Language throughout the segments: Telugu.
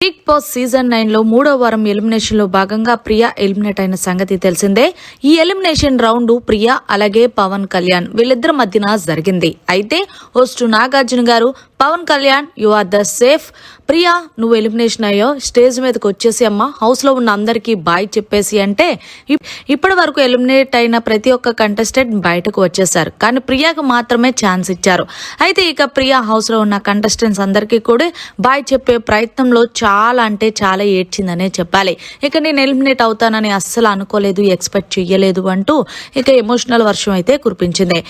బిగ్ బాస్ సీజన్ 9 లో 3వ వారం ఎలిమినేషన్ లో భాగంగా ప్రియా ఎలిమినేట్ అయిన సంగతి తెలిసిందే. ఈ ఎలిమినేషన్ రౌండ్ ప్రియా అలాగే పవన్ కళ్యాణ్ వీళ్ళిద్దరి మధ్యన జరిగింది. అయితే హోస్ట్ నాగార్జున గారు Pavan Kalyan you are the safe, Priya నువ్వు ఎలిమినేషన్ అయ్యో స్టేజ్ మీదకి వచ్చేసి అమ్మా హౌస్ లో ఉన్న అందరికి బాయ్ చెప్పేసి అంటే ఇప్పటి వరకు ఎలిమినేట్ అయిన ప్రతి ఒక్క కంటెస్టెంట్ బయటకు వచ్చేసారు, కానీ ప్రియాకు మాత్రమే ఛాన్స్ ఇచ్చారు. అయితే ఇక ప్రియా హౌస్ లో ఉన్న కంటెస్టెంట్స్ అందరికీ కూడా బాయ్ చెప్పే ప్రయత్నంలో చాలా అంటే చాలా ఏడ్చిందనే చెప్పాలి. ఇక నేను ఎలిమినేట్ అవుతానని అస్సలు అనుకోలేదు, ఎక్స్పెక్ట్ చెయ్యలేదు అంటూ ఇక ఎమోషనల్ వర్షం అయితే కురిపించింది.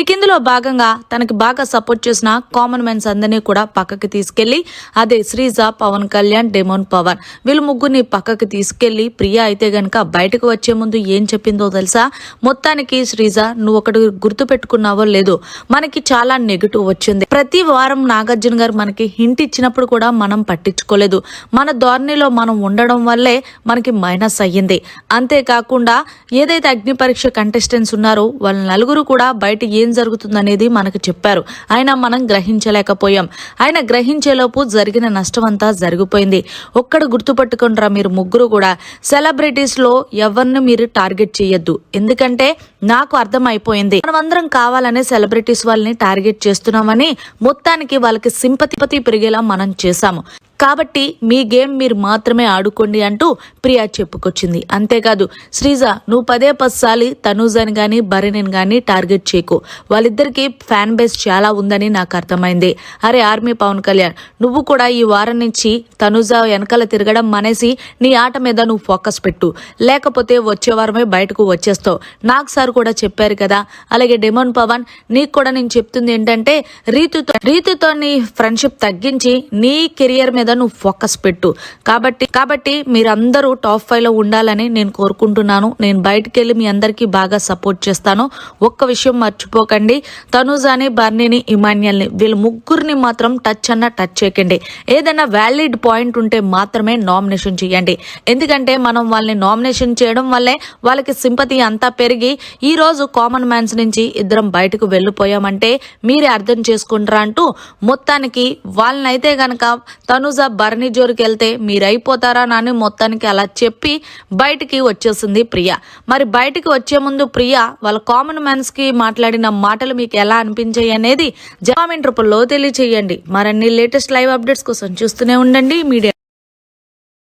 ఇక ఇందులో భాగంగా తనకి బాగా సపోర్ట్ చేసిన కామన్ మ్యాన్స్ అందరినీ కూడా పక్కకి తీసుకెళ్లి, అదే శ్రీజ, పవన్ కళ్యాణ్, డెమోన్ పవన్ వీళ్ళు ముగ్గురిని పక్కకి తీసుకెళ్లి ప్రియా అయితే గనక బయటకు వచ్చే ముందు ఏం చెప్పిందో తెలుసా? మొత్తానికి శ్రీజ నువ్వు ఒకటి గుర్తు పెట్టుకున్నావో లేదో, మనకి చాలా నెగిటివ్ వచ్చింది. ప్రతి వారం నాగార్జున గారు మనకి హింట్ ఇచ్చినప్పుడు కూడా మనం పట్టించుకోలేదు. మన ధోరణిలో మనం ఉండడం వల్లే మనకి మైనస్ అయ్యింది. అంతేకాకుండా ఏదైతే అగ్ని పరీక్ష కంటెస్టెంట్స్ ఉన్నారో వాళ్ళ నలుగురు కూడా బయట ఏం జరుగుతుందనేది మనకు చెప్పారు, అయినా మనం గ్రహించలేకపోయాం. ఆయన గ్రహించేలోపు జరిగిన నష్టం అంతా జరిగిపోయింది. ఒక్కడ గుర్తుపట్టుకుంటారా మీరు ముగ్గురు కూడా, సెలబ్రిటీస్ లో ఎవరిని మీరు టార్గెట్ చేయొద్దు. ఎందుకంటే నాకు అర్థమైపోయింది మనమందరం కావాలనే సెలబ్రిటీస్ వాళ్ళని టార్గెట్ చేస్తున్నామని, మొత్తానికి వాళ్ళకి సింపతి పెరిగేలా మనం చేశాము. కాబట్టి మీ గేమ్ మీరు మాత్రమే ఆడుకోండి అంటూ ప్రియా చెప్పుకొచ్చింది. అంతేకాదు శ్రీజ నువ్వు 10 సార్లు తనూజని గాని భరణిని గాని టార్గెట్ చేయకు, వాళ్ళిద్దరికి ఫ్యాన్ బేస్ చాలా ఉందని నాకు అర్థమైంది. అరే ఆర్మీ పవన్ కళ్యాణ్ నువ్వు కూడా ఈ వారం నుంచి తనూజ వెనకాల తిరగడం మానేసి నీ ఆట మీద నువ్వు ఫోకస్ పెట్టు, లేకపోతే వచ్చే వారమే బయటకు వచ్చేస్తావు. నాకు సార్ కూడా చెప్పారు కదా. అలాగే డెమోన్ పవన్ నీకు కూడా నేను చెప్తుంది ఏంటంటే రీతుతో నీ ఫ్రెండ్షిప్ తగ్గించి నీ కెరియర్ మీద నువ్వు ఫోకస్ పెట్టు. కాబట్టి మీరందరూ టాప్ 5 లో ఉండాలని నేను కోరుకుంటున్నాను. నేను బయటకు వెళ్ళి మీ అందరికీ బాగా సపోర్ట్ చేస్తాను. ఒక్క విషయం మర్చిపోకండి, తనూజాని, బర్నీని, ఇమాన్యుయల్ని వీళ్ళ ముగ్గురిని మాత్రం టచ్ చేయకండి. ఏదైనా వ్యాలిడ్ పాయింట్ ఉంటే మాత్రమే నామినేషన్ చేయండి. ఎందుకంటే మనం వాళ్ళని నామినేషన్ చేయడం వల్లే వాళ్ళకి సింపతి అంతా పెరిగి ఈ రోజు కామన్ మ్యాన్స్ నుంచి ఇద్దరం బయటకు వెళ్ళిపోయామంటే మీరే అర్థం చేసుకుంటారా అంటూ మొత్తానికి వాళ్ళనైతే గనక తనూజ భరణి జోరికి వెళ్తే మీరైపోతారా అని మొత్తానికి అలా చెప్పి బయటికి వచ్చేసింది ప్రియా. మరి బయటికి వచ్చే ముందు ప్రియా వాళ్ళ కామన్ మ్యాన్స్ కి మాట్లాడిన మాటలు మీకు ఎలా అనిపించాయి అనేది కామెంట్ రూపంలో తెలియచేయండి. మరిన్ని లేటెస్ట్ లైవ్ అప్డేట్స్ కోసం చూస్తూనే ఉండండి మీడియా.